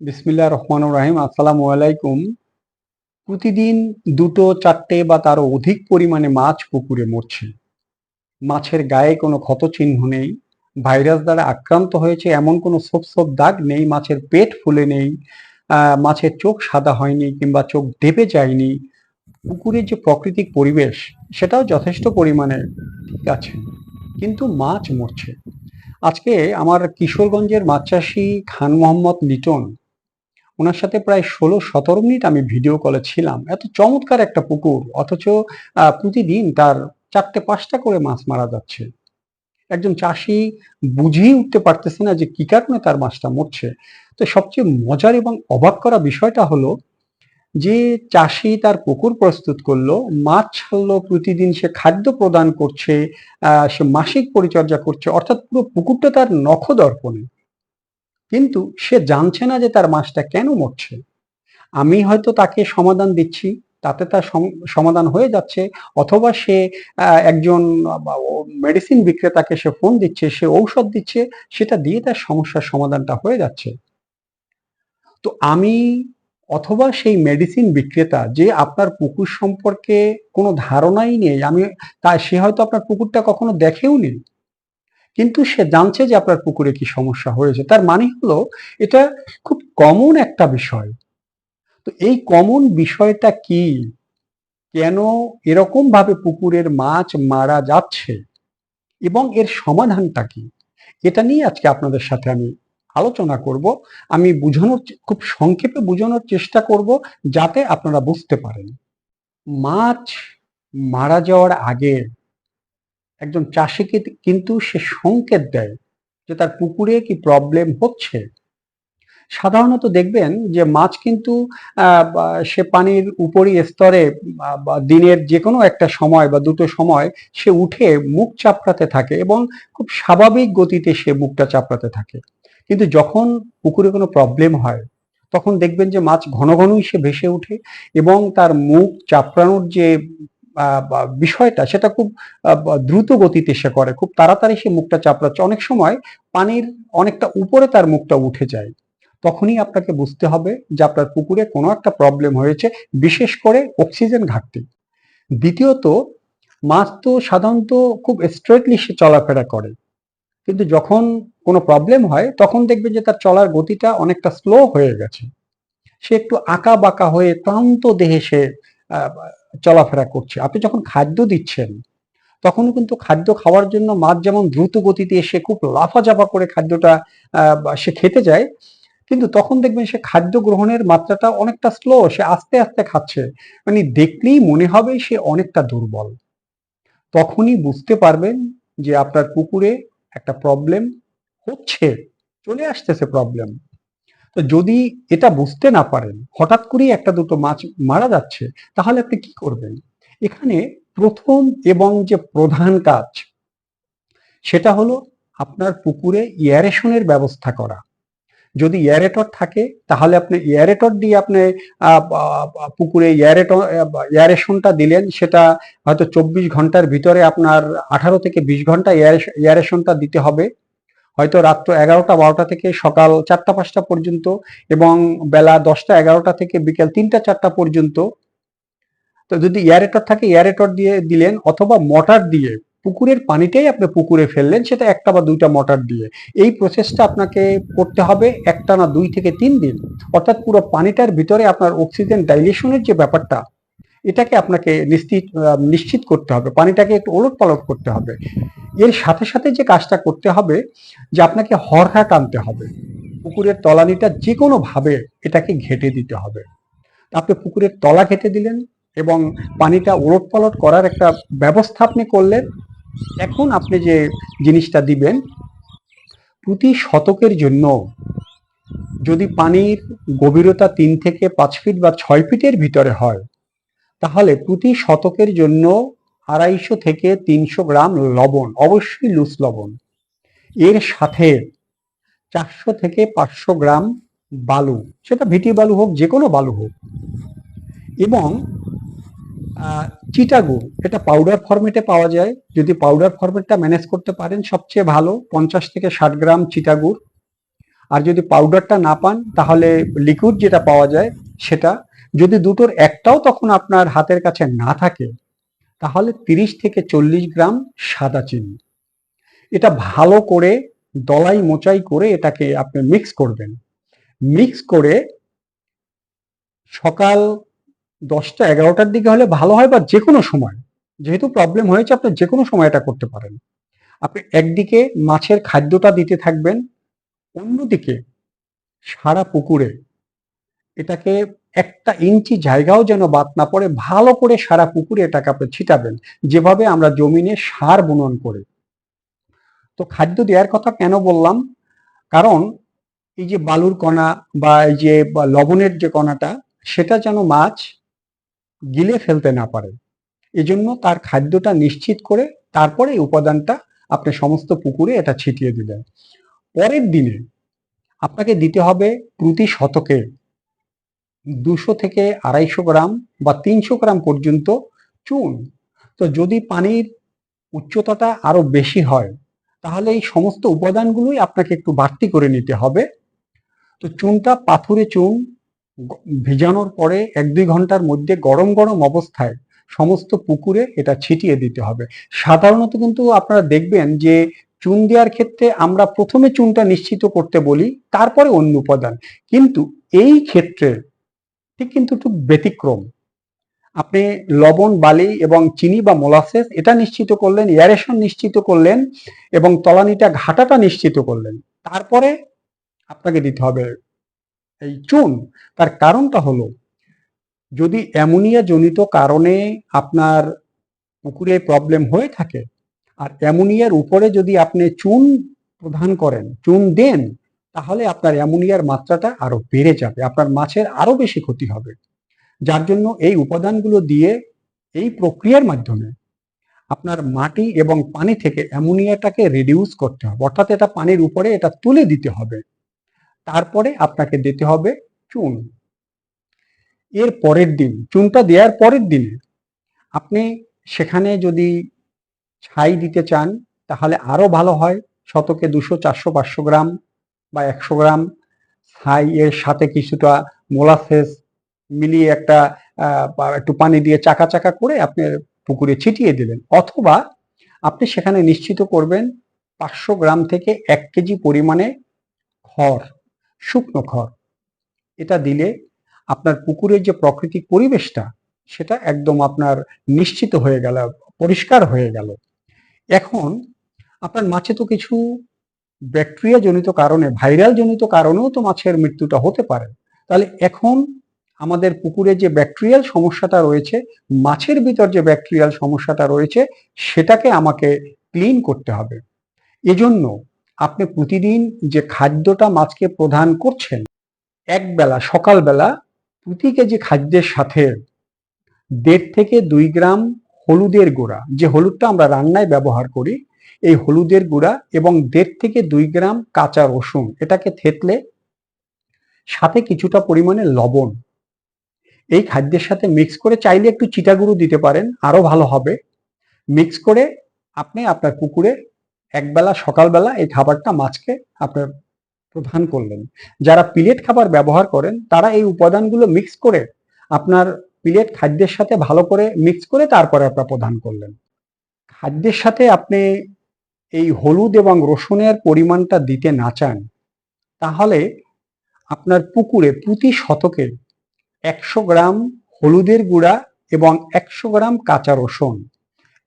বিসমিল্লাহির রহমানির রহিম। আসসালামু আলাইকুম। প্রতিদিন ২টো ৪টে বা তারও অধিক পরিমাণে মাছ পুকুরে মরছে। মাছের গায়ে কোনো ক্ষতচিহ্ন নেই, ভাইরাস দ্বারা আক্রান্ত হয়েছে এমন কোনো ছোপ ছোপ দাগ নেই, মাছের পেট ফুলে নেই, মাছের চোখ সাদা হয়নি কিংবা চোখ ডেবে যায়নি। পুকুরের যে প্রাকৃতিক পরিবেশ সেটাও যথেষ্ট পরিমাণে ঠিক আছে, কিন্তু মাছ মরছে। আজকে আমার কিশোরগঞ্জের মাছ চাষি খান মোহাম্মদ লিটন, ওনার সাথে প্রায় ১৬-১৭ মিনিট আমি ভিডিও কলে ছিলাম। এত চমৎকার একটা পুকুর, অথচ প্রতিদিন তার ৪টে-৫টা করে মাছ মারা যাচ্ছে। একজন চাষি বুঝেই উঠতে পারতেছে না যে কি কারণে তার মাছটা মরছে। তো সবচেয়ে মজার এবং অবাক করা বিষয়টা হলো যে চাষি তার পুকুর প্রস্তুত করলো, মাছ ছাড়লো, প্রতিদিন সে খাদ্য প্রদান করছে, সে মাসিক পরিচর্যা করছে, অর্থাৎ পুরো পুকুরটা তার নখদর্পণে। কিন্তু সে জানছে না যে তার মাছটা কেন মরছে। আমি হয়তো তাকে সমাধান দিচ্ছি, তাতে তার সমাধান হয়ে যাচ্ছে, অথবা সে একজন মেডিসিন বিক্রেতাকে সে ফোন দিচ্ছে, সে ঔষধ দিচ্ছে, সেটা দিয়ে তার সমস্যার সমাধানটা হয়ে যাচ্ছে। তো আমি অথবা সেই মেডিসিন বিক্রেতা যে আপনার পুকুর সম্পর্কে কোনো ধারণাই নেই, সে হয়তো আপনার পুকুরটা কখনো দেখেও নেই, কিন্তু সে জানছে যে আপনার পুকুরে কি সমস্যা হয়েছে। তার মানে হলো এটা খুব কমন একটা বিষয়। তো এই কমন বিষয়টা কি? কেন এরকম ভাবে পুকুরের মাছ মারা যাচ্ছে এবং এর সমাধানটা কি? এটা নিয়ে আজকে আপনাদের সাথে আমি আলোচনা করব। আমি খুব সংক্ষেপে বোঝানোর চেষ্টা করব যাতে আপনারা বুঝতে পারেন। মাছ মারা যাওয়ার আগে একজন চাষিকে কিন্তু সে সংকেত দেয় যে তার পুকুরে কি প্রবলেম হচ্ছে। সাধারণত দেখবেন যে মাছ কিন্তু সে পানির উপরি স্তরে বা দিনের যে কোনো একটা সময় বা দুটো সময় সে উঠে মুখ চাপড়াতে থাকে এবং খুব স্বাভাবিক গতিতে সে মুখটা চাপড়াতে থাকে। কিন্তু যখন পুকুরে কোনো প্রবলেম হয় তখন দেখবেন যে মাছ ঘন ঘনই সে ভেসে ওঠে এবং তার মুখ চাপড়ানোর যে বিষয়টা সেটা খুব দ্রুত গতিতে সে করে, খুব তাড়াতাড়ি সে মুখটা চাপড়াচ্ছে। অনেক সময় পানির অনেকটা উপরে তার মুখটা উঠে যায়। তখনই আপনাকে বুঝতে হবে যে আপনার পুকুরে কোনো একটা প্রবলেম হয়েছে, বিশেষ করে অক্সিজেন ঘাটতি। দ্বিতীয়ত, মাছ তো সাধারণত খুব স্ট্রেটলি সে চলাফেরা করে, কিন্তু যখন কোনো প্রবলেম হয় তখন দেখবে যে তার চলার গতিটা অনেকটা স্লো হয়ে গেছে। সে একটু আঁকা বাঁকা হয়ে ক্লান্ত দেহে সে আহ, চলাফেরা করছে। আপনি যখন খাদ্য দিচ্ছেন তখনও কিন্তু খাদ্য খাওয়ার জন্য মাছ যেমন দ্রুত গতিতে এসে খুব লাফাঝাপা করে খাদ্যটা সে খেতে যায়, কিন্তু তখন দেখবেন সে খাদ্য গ্রহণের মাত্রাটা অনেকটা স্লো, সে আস্তে আস্তে খাচ্ছে। মানে দেখলেই মনে হবে সে অনেকটা দুর্বল। তখনই বুঝতে পারবেন যে আপনার পুকুরে একটা প্রবলেম হচ্ছে, চলে আসতেছে প্রবলেম। তো যদি এটা বুঝতে না পারেন, হঠাৎ করেই একটা দুটো মাছ মারা যাচ্ছে, তাহলে আপনি কি করবেন? এখানে প্রথম এবং যে প্রধান কাজ সেটা হলো আপনার পুকুরে এয়ারেশনের ব্যবস্থা করা। যদি এয়ারেটর থাকে তাহলে আপনি এয়ারেটর দিয়ে আপনি পুকুরে এয়ারেশনটা দিলেন, সেটা হয়তো ২৪ ঘন্টার ভিতরে আপনার ১৮ থেকে ২০ ঘন্টা এয়ারেশনটা দিতে হবে। হয়তো রাত্র ১১টা-১২টা থেকে সকাল ৪টা-৫টা পর্যন্ত, এবং বেলা ১০টা-১১টা থেকে বিকেল ৩টা-৪টা পর্যন্ত। তো যদি এয়ারেটর থাকে এয়ারেটর দিয়ে দিলেন, অথবা মোটর দিয়ে পুকুরের পানিটাই আপনি পুকুরে ফেললেন, সেটা একটা বা দুইটা মোটর দিয়ে। এই প্রসেসটা আপনাকে করতে হবে একটানা ২ থেকে ৩ দিন। অর্থাৎ পুরো পানিটার ভিতরে আপনার অক্সিজেন ডাইলেশনের যে ব্যাপারটা, এটাকে আপনাকে নিশ্চিত করতে হবে, পানিটাকে একটু ওলট পালট করতে হবে। এর সাথে সাথে যে কাজটা করতে হবে যে আপনাকে হরহা টানতে হবে, পুকুরের তলানিটা যে কোনো ভাবে এটাকে ঘেটে দিতে হবে। আপনি পুকুরের তলা ঘেটে দিলেন এবং পানিটা ওলটপালট করার একটা ব্যবস্থা আপনি করলেন। এখন আপনি যে জিনিসটা দিবেন, প্রতি শতকের জন্য যদি পানির গভীরতা ৩ থেকে ৫ ফিট বা ৬ ফিটের ভিতরে হয়, তাহলে প্রতি শতকের জন্য ২৫০ থেকে ৩০০ গ্রাম লবণ, অবশ্যই লুজ লবণ, এর সাথে ৪০০ থেকে ৫০০ গ্রাম বালু, সেটা ভিটি বালু হোক, যে কোনো বালু হোক, এবং চিটাগুড়, এটা পাউডার ফরম্যাটে পাওয়া যায়। যদি পাউডার ফরম্যাটটা ম্যানেজ করতে পারেন সবচেয়ে ভালো, ৫০ থেকে ৬০ গ্রাম চিটাগুড়। আর যদি পাউডারটা না পান তাহলে লিকুইড যেটা পাওয়া যায় সেটা, যদি দুটোর একটাও তখন আপনার হাতের কাছে না থাকে তাহলে 30 থেকে 40 গ্রাম সাদা চিনি, এটা ভালো করে দলাই মোচাই করে এটাকে আপনি মিক্স করবেন। মিক্স করে সকাল 10টা-11টার দিকে হলে ভালো হয়, বা যে কোনো সময়, যেহেতু প্রবলেম হয়েছে আপনি যে কোনো সময় এটা করতে পারেন। আপনি একদিকে মাছের খাদ্যটা দিতে থাকবেন, অন্যদিকে সারা পুকুরে এটাকে 1 ইঞ্চি জায়গাও যেন বাদ না পড়ে ভালো করে সারা পুকুরে এটাকে আপনি ছিটাবেন, যেভাবে আমরা জমিনে সার বুনন করি। তো খাদ্য দেওয়ার কথা কেন বললাম, কারণ এই যে বালুর কণা বা এই যে লবণের যে কণাটা, সেটা যেন মাছ গিলে ফেলতে না পারে, এজন্য তার খাদ্যটা নিশ্চিত করে তারপরে এই উপাদানটা আপনি সমস্ত পুকুরে এটা ছিটিয়ে দিলেন। পরের দিনে আপনাকে দিতে হবে প্রতি শতকে 200 থেকে 250 গ্রাম বা 300 গ্রাম পর্যন্ত চুন। তো যদি পানির উচ্চতাটা আরো বেশি হয় তাহলে এই সমস্ত উপাদানগুলোই আপনাকে একটু বাড়তি করে নিতে হবে। তো চুনটা, পাথুরে চুন ভেজানোর পরে 1-2 ঘন্টার মধ্যে গরম গরম অবস্থায় সমস্ত পুকুরে এটা ছিটিয়ে দিতে হবে। সাধারণত কিন্তু আপনারা দেখবেন যে চুন দেওয়ার ক্ষেত্রে আমরা প্রথমে চুনটা নিশ্চিত করতে বলি, তারপরে অন্য উপাদান, কিন্তু এই ক্ষেত্রে ঠিক কিন্তু একটু ব্যতিক্রম। আপনি লবণ, বালি এবং চিনি বা মোলাসেস এটা নিশ্চিত করলেন, এয়ারেশন নিশ্চিত করলেন এবং তলানিটা ঘাটাটা নিশ্চিত করলেন, তারপরে আপনাকে দিতে হবে এই চুন। তার কারণটা হলো, যদি অ্যামোনিয়া জনিত কারণে আপনার পুকুরে প্রবলেম হয়ে থাকে আর অ্যামোনিয়ার উপরে যদি আপনি চুন প্রদান করেন, চুন দেন, তাহলে আপনার অ্যামোনিয়ার মাত্রাটা আরো বেড়ে যাবে, আপনার মাছের আরো বেশি ক্ষতি হবে। যার জন্য এই উপাদানগুলো দিয়ে এই প্রক্রিয়ার মাধ্যমে আপনার মাটি এবং পানি থেকে অ্যামোনিয়াটাকে রিডিউস করতে হবে, অর্থাৎ এটা পানির উপরে এটা তুলে দিতে হবে, তারপরে আপনাকে দিতে হবে চুন। এর পরের দিন, চুনটা দেওয়ার পরের দিনে আপনি সেখানে যদি ছাই দিতে চান তাহলে আরো ভালো হয়, শতকে 200, 400, 500 গ্রাম বা 100 গ্রাম ছাই এর সাথে কিছুটা মোলাসেস মিলিয়ে একটা বা একটু পানি দিয়ে চাকা চাকা করে আপনি পুকুরে ছিটিয়ে দিলেন, অথবা আপনি সেখানে নিশ্চিত করবেন 500 গ্রাম থেকে 1 কেজি পরিমাণে খড়, শুকনো খড়, এটা দিলে আপনার পুকুরের যে প্রাকৃতিক পরিবেশটা সেটা একদম আপনার নিশ্চিত হয়ে গেল, পরিষ্কার হয়ে গেল। এখন আপনার মাছে তো কিছু ব্যাকটেরিয়া জনিত কারণে, ভাইরাল জনিত কারণেও তো মাছের মৃত্যুটা হতে পারে। তাহলে এখন আমাদের পুকুরে যে ব্যাকটেরিয়াল সমস্যাটা রয়েছে, মাছের ভিতর যে ব্যাকটেরিয়াল সমস্যাটা রয়েছে, সেটাকে আমাকে ক্লিন করতে হবে। এজন্য আপনি প্রতিদিন যে খাদ্যটা মাছকে প্রদান করছেন, একবেলা সকালবেলা প্রতি কেজি খাদ্যের সাথে 1.5 থেকে 2 গ্রাম হলুদের গুঁড়া, যে হলুদটা আমরা রান্নায় ব্যবহার করি, এই হলুদের গুঁড়া এবং 1.5 থেকে 2 গ্রাম কাঁচা রসুন, এটাকে থেতলে সাথে কিছুটা পরিমাণে লবণ এই খাদ্যের সাথে মিক্স করে, চাইলে একটু চিটা গুঁড়ো দিতে পারেন, আরো ভালো হবে। মিক্স করে আপনি আপনার পুকুরে একবেলা সকালবেলা এই খাবারটা মাছকে আপনার প্রদান করলেন। যারা পিলেট খাবার ব্যবহার করেন তারা এই উপাদানগুলো মিক্স করে আপনার পিলেট খাদ্যের সাথে ভালো করে মিক্স করে তারপরে আপনার প্রদান করলেন। খাদ্যের সাথে আপনি এই হলুদ এবং রসুনের পরিমাণটা দিতে না চান, তাহলে আপনার পুকুরে প্রতি শতকে 100 গ্রাম হলুদের গুঁড়া এবং 100 গ্রাম কাঁচা রসুন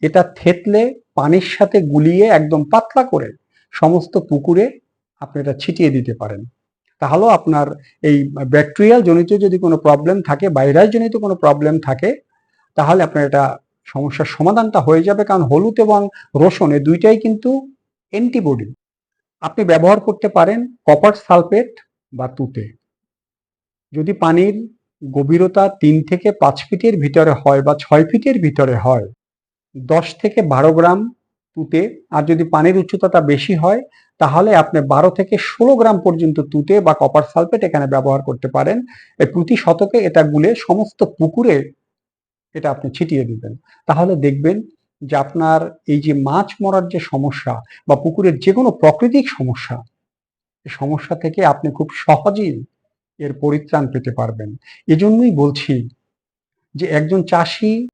এটা থেতলে পানির সাথে গুলিয়ে একদম পাতলা করে সমস্ত পুকুরে আপনি এটা ছিটিয়ে দিতে পারেন। তাহলেও আপনার এই ব্যাকটেরিয়াল জনিত যদি কোনো প্রবলেম থাকে, ভাইরাস জনিত কোনো প্রবলেম থাকে, তাহলে আপনার এটা সমস্যার সমাধানটা হয়ে যাবে, কারণ হলুদ এবং রসুন এই দুইটাই কিন্তু অ্যান্টিবডি। আপনি ব্যবহার করতে পারেন কপার সালফেট বা তুঁতে। যদি পানির গভীরতা 3 থেকে 5 ফিটের ভিতরে হয় বা 6 ফিটের ভিতরে হয়, 10 থেকে 12 গ্রাম তুঁতে, আর যদি পানির উচ্চতাটা বেশি হয় তাহলে আপনি 12 থেকে 16 গ্রাম পর্যন্ত তুঁতে বা কপার সালফেট এখানে ব্যবহার করতে পারেন। এই প্রতি শতকে এটা গুলে সমস্ত পুকুরে এটা আপনি ছিটিয়ে দিবেন। তাহলে দেখবেন যে আপনার এই যে মাছ মরার যে সমস্যা বা পুকুরের যে কোনো প্রাকৃতিক সমস্যা, এই সমস্যা থেকে আপনি খুব সহজেই এর পরিত্রাণ পেতে পারবেন। এজন্যই বলছি যে একজন চাষী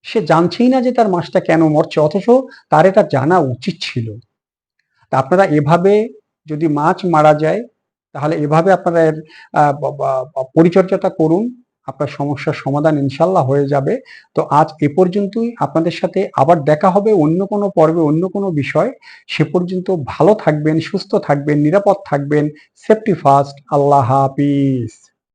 সে জানছেই না যে তার মাছটা কেন মরছে, অথচ তার এটা জানা উচিত ছিল। তা আপনারা এভাবে যদি মাছ মারা যায়, তাহলে এভাবে আপনারা এর পরিচর্যাটা করুন। আপনার সমস্যার সমাধান ইনশাল্লাহ হয়ে যাবে। তো আজ এ পর্যন্তই। আপনাদের সাথে আবার দেখা হবে অন্য কোনো পর্বে, অন্য কোনো বিষয়। সে পর্যন্ত ভালো থাকবেন, সুস্থ থাকবেন, নিরাপদ থাকবেন। Safety first. আল্লাহ হাফিজ।